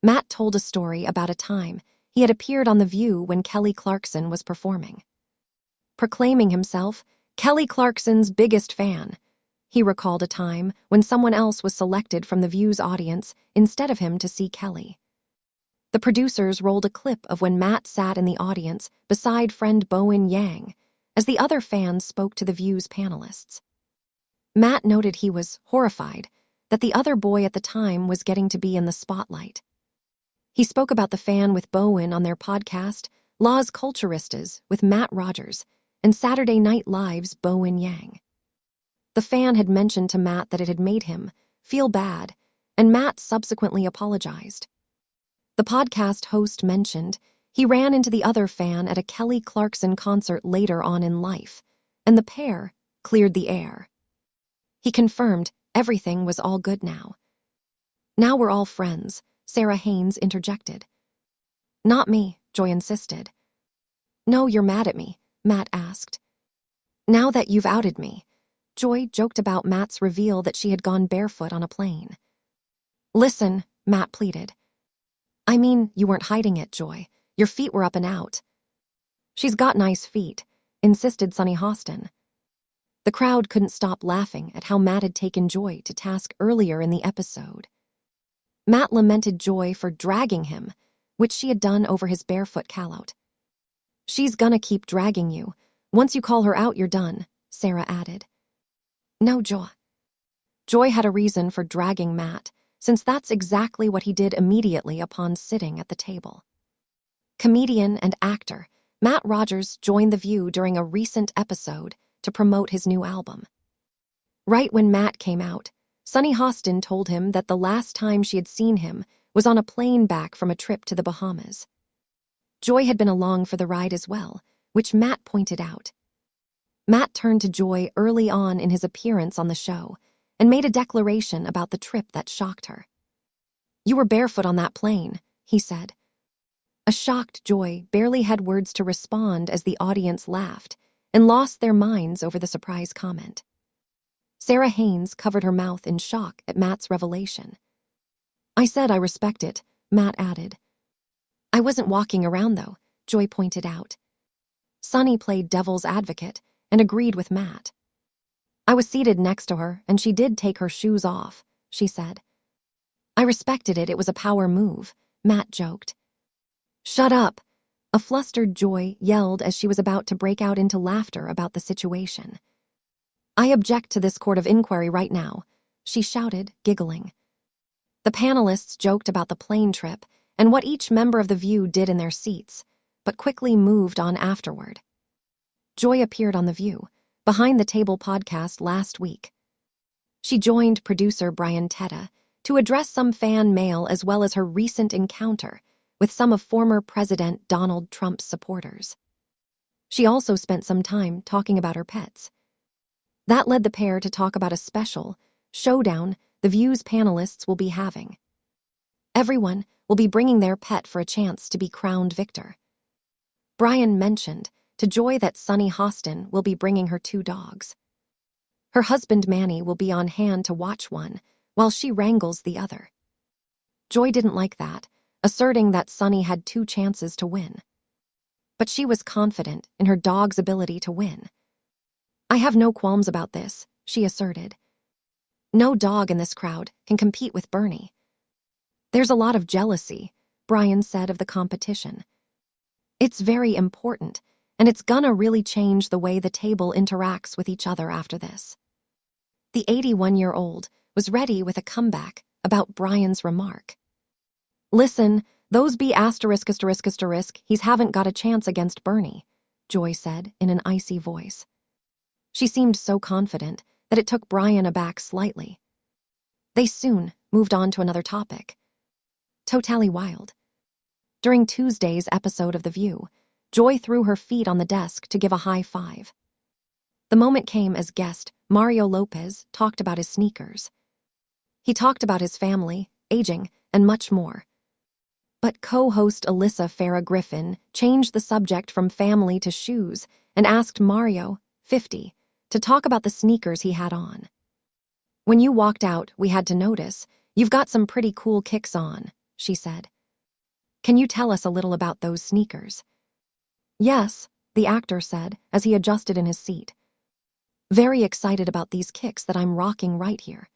Matt told a story about a time he had appeared on The View when Kelly Clarkson was performing. Proclaiming himself Kelly Clarkson's biggest fan, he recalled a time when someone else was selected from The View's audience instead of him to see Kelly. The producers rolled a clip of when Matt sat in the audience beside friend Bowen Yang as the other fans spoke to The View's panelists. Matt noted he was horrified that the other boy at the time was getting to be in the spotlight. He spoke about the fan with Bowen on their podcast, Las Culturistas, with Matt Rogers, and Saturday Night Live's Bowen Yang. The fan had mentioned to Matt that it had made him feel bad, and Matt subsequently apologized. The podcast host mentioned he ran into the other fan at a Kelly Clarkson concert later on in life, and the pair cleared the air. He confirmed everything was all good now. "Now we're all friends," Sara Haines interjected. "Not me," Joy insisted. "No, you're mad at me," Matt asked. "Now that you've outed me," Joy joked about Matt's reveal that she had gone barefoot on a plane. "Listen," Matt pleaded. "I mean, you weren't hiding it, Joy. Your feet were up and out." "She's got nice feet," insisted Sunny Hostin. The crowd couldn't stop laughing at how Matt had taken Joy to task earlier in the episode. Matt lamented Joy for dragging him, which she had done over his barefoot callout. "She's gonna keep dragging you. Once you call her out, you're done," Sara added. "No, Joy." Joy had a reason for dragging Matt, since that's exactly what he did immediately upon sitting at the table. Comedian and actor Matt Rogers joined The View during a recent episode to promote his new album. Right when Matt came out, Sunny Hostin told him that the last time she had seen him was on a plane back from a trip to the Bahamas. Joy had been along for the ride as well, which Matt pointed out. Matt turned to Joy early on in his appearance on the show and made a declaration about the trip that shocked her. "You were barefoot on that plane," he said. A shocked Joy barely had words to respond as the audience laughed and lost their minds over the surprise comment. Sara Haines covered her mouth in shock at Matt's revelation. "I said I respect it," Matt added. "I wasn't walking around, though," Joy pointed out. Sunny played devil's advocate and agreed with Matt. "I was seated next to her, and she did take her shoes off," she said. "I respected it. It was a power move," Matt joked. "Shut up," a flustered Joy yelled as she was about to break out into laughter about the situation. "I object to this court of inquiry right now," she shouted, giggling. The panelists joked about the plane trip and what each member of The View did in their seats, but quickly moved on afterward. Joy appeared on The View, Behind the Table podcast last week. She joined producer Brian Tetta to address some fan mail as well as her recent encounter with some of former President Donald Trump's supporters. She also spent some time talking about her pets. That led the pair to talk about a special showdown The View's panelists will be having. Everyone will be bringing their pet for a chance to be crowned victor. Brian mentioned to Joy that Sunny Hostin will be bringing her 2 dogs. Her husband Manny will be on hand to watch one while she wrangles the other. Joy didn't like that, asserting that Sunny had 2 chances to win. But she was confident in her dog's ability to win. "I have no qualms about this," she asserted. "No dog in this crowd can compete with Bernie." "There's a lot of jealousy," Brian said of the competition. "It's very important, and it's gonna really change the way the table interacts with each other after this." The 81-year-old was ready with a comeback about Brian's remark. "Listen, those be asterisk, he's haven't got a chance against Bernie," Joy said in an icy voice. She seemed so confident that it took Brian aback slightly. They soon moved on to another topic. Totally wild. During Tuesday's episode of The View, Joy threw her feet on the desk to give a high five. The moment came as guest Mario Lopez talked about his sneakers. He talked about his family, aging, and much more. But co-host Alyssa Farah Griffin changed the subject from family to shoes and asked Mario, 50, to talk about the sneakers he had on. "When you walked out, we had to notice. You've got some pretty cool kicks on," she said. Can you tell us a little about those sneakers? Yes, the actor said as he adjusted in his seat. Very excited about these kicks that I'm rocking right here.